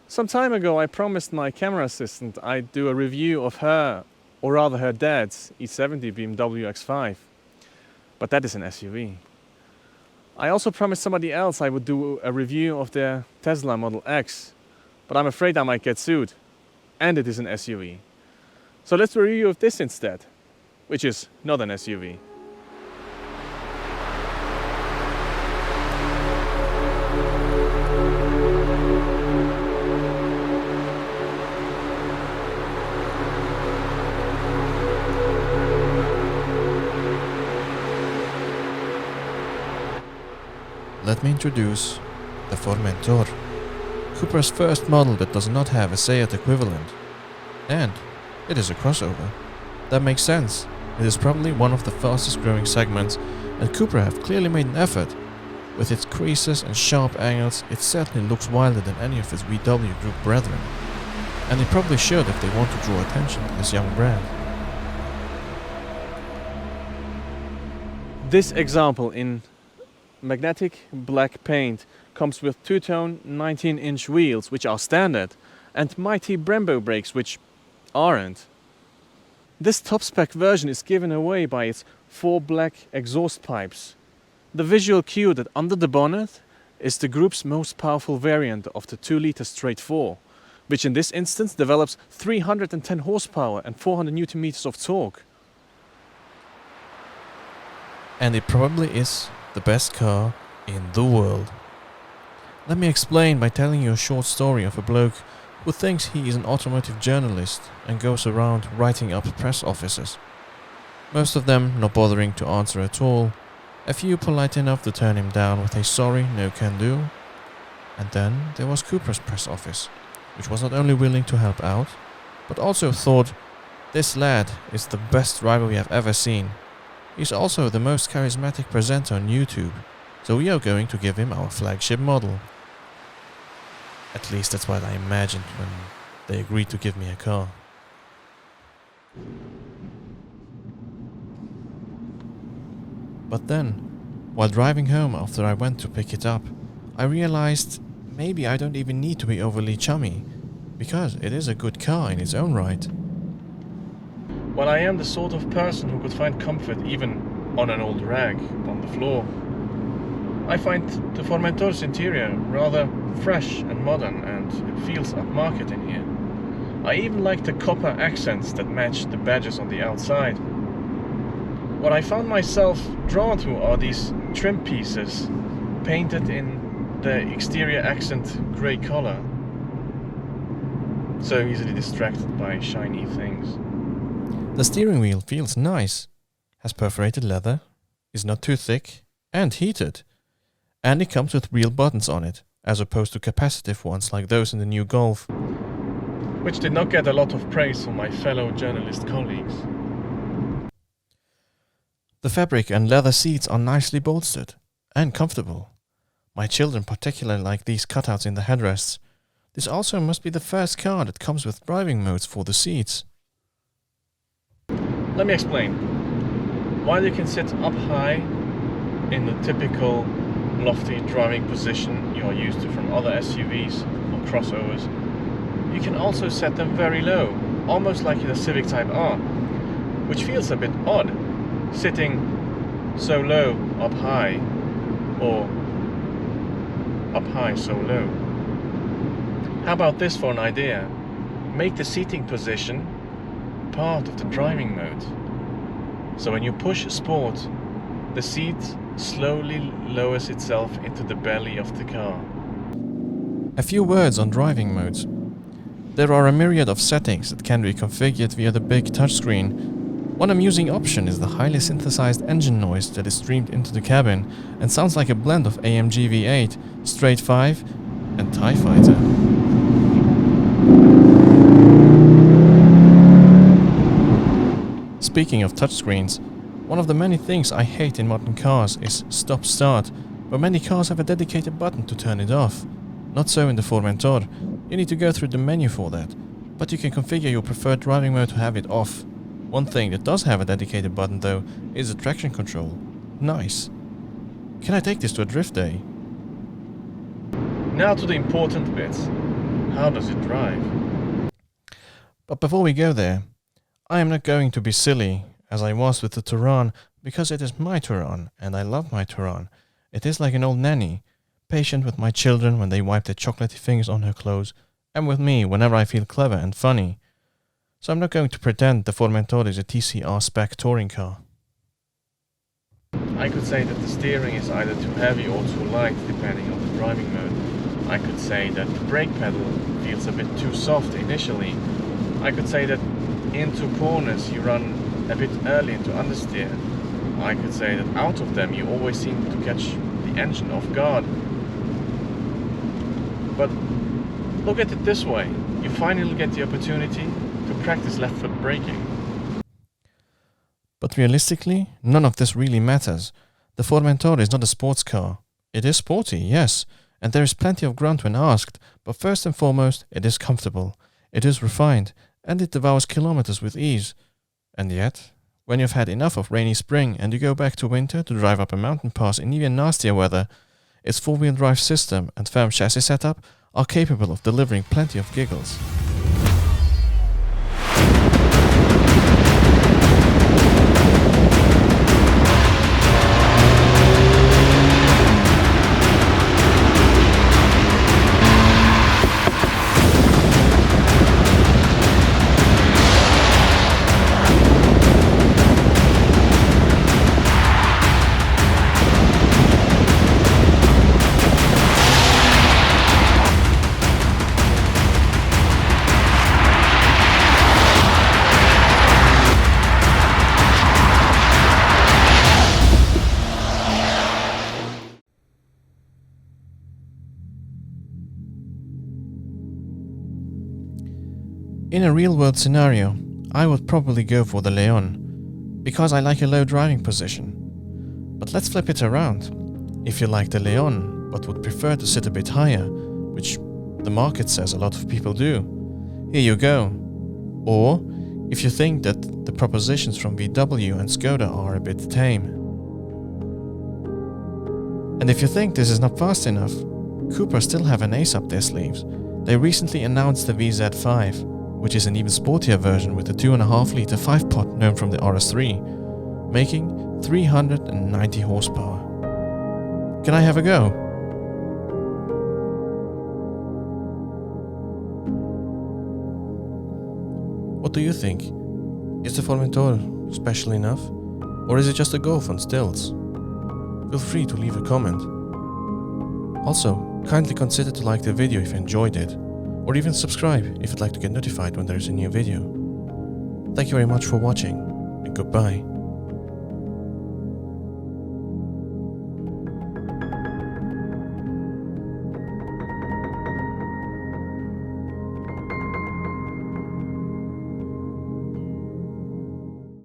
Some time ago I promised my camera assistant I'd do a review of her, or rather her dad's, E70 BMW X5. But that is an SUV. I also promised somebody else I would do a review of their Tesla Model X, but I'm afraid I might get sued. And it is an SUV. So let's do a review of this instead, which is not an SUV. Let me introduce the Formentor, Cupra's first model that does not have a Seat equivalent. And it is a crossover. That makes sense. It is probably one of the fastest growing segments, and Cupra have clearly made an effort. With its creases and sharp angles, it certainly looks wilder than any of its VW Group brethren. And they probably should if they want to draw attention to this young brand. This example in magnetic black paint comes with two-tone 19-inch wheels, which are standard, and mighty Brembo brakes, which aren't. This top-spec version is given away by its 4 black exhaust pipes. The visual cue that under the bonnet is the group's most powerful variant of the 2-liter straight 4, which in this instance develops 310 horsepower and 400 Newton meters of torque. And it probably is the best car in the world. Let me explain by telling you a short story of a bloke who thinks he is an automotive journalist and goes around writing up press officers. Most of them not bothering to answer at all, a few polite enough to turn him down with a sorry, no can do. And then there was Cupra's press office, which was not only willing to help out, but also thought, this lad is the best driver we have ever seen. He's also the most charismatic presenter on YouTube, so we are going to give him our flagship model. At least that's what I imagined when they agreed to give me a car. But then, while driving home after I went to pick it up, I realized maybe I don't even need to be overly chummy, because it is a good car in its own right. Well, I am the sort of person who could find comfort even on an old rag on the floor. I find the Formentor's interior rather fresh and modern, and it feels upmarket in here. I even like the copper accents that match the badges on the outside. What I found myself drawn to are these trim pieces painted in the exterior accent grey color, so easily distracted by shiny things. The steering wheel feels nice, has perforated leather, is not too thick, and heated. And it comes with real buttons on it, as opposed to capacitive ones like those in the new Golf. Which did not get a lot of praise from my fellow journalist colleagues. The fabric and leather seats are nicely bolstered, and comfortable. My children particularly like these cutouts in the headrests. This also must be the first car that comes with driving modes for the seats. Let me explain. While you can sit up high in the typical lofty driving position you are used to from other SUVs or crossovers, you can also set them very low, almost like in a Civic Type R, which feels a bit odd, sitting so low up high, or up high so low. How about this for an idea? Make the seating position part of the driving mode. So when you push Sport, the seat slowly lowers itself into the belly of the car. A few words on driving modes. There are a myriad of settings that can be configured via the big touchscreen. One amusing option is the highly synthesized engine noise that is streamed into the cabin and sounds like a blend of AMG V8, Straight 5 and TIE Fighter. Speaking of touchscreens, one of the many things I hate in modern cars is stop-start, but many cars have a dedicated button to turn it off. Not so in the Formentor. You need to go through the menu for that, but you can configure your preferred driving mode to have it off. One thing that does have a dedicated button though is the traction control. Nice. Can I take this to a drift day? Now to the important bits. how does it drive? But before we go there, I am not going to be silly, as I was with the Tiguan, because it is my Tiguan, and I love my Tiguan. It is like an old nanny, patient with my children when they wipe their chocolatey fingers on her clothes, and with me whenever I feel clever and funny. So I'm not going to pretend the Formentor is a TCR spec touring car. I could say that the steering is either too heavy or too light, depending on the driving mode. I could say that the brake pedal feels a bit too soft initially. I could say that into corners you run a bit early into understeer. I could say that out of them you always seem to catch the engine off guard. But look at it this way, you finally get the opportunity to practice left foot braking. But realistically, none of this really matters. The Formentor is not a sports car. It is sporty, yes, and there is plenty of grunt when asked, but first and foremost, it is comfortable, it is refined, and it devours kilometers with ease. And yet, when you've had enough of rainy spring and you go back to winter to drive up a mountain pass in even nastier weather, its four-wheel drive system and firm chassis setup are capable of delivering plenty of giggles. In a real-world scenario, I would probably go for the Leon, because I like a low driving position. But let's flip it around. If you like the Leon, but would prefer to sit a bit higher, which the market says a lot of people do, here you go. Or, if you think that the propositions from VW and Skoda are a bit tame. And if you think this is not fast enough, Cupra still have an ace up their sleeves. They recently announced the VZ5, which is an even sportier version with a 2.5-litre 5-pot known from the RS3, making 390 horsepower. Can I have a go? What do you think? Is the Formentor special enough? Or is it just a Golf on stilts? Feel free to leave a comment. Also, kindly consider to like the video if you enjoyed it, or even subscribe if you'd like to get notified when there is a new video. Thank you very much for watching, and goodbye.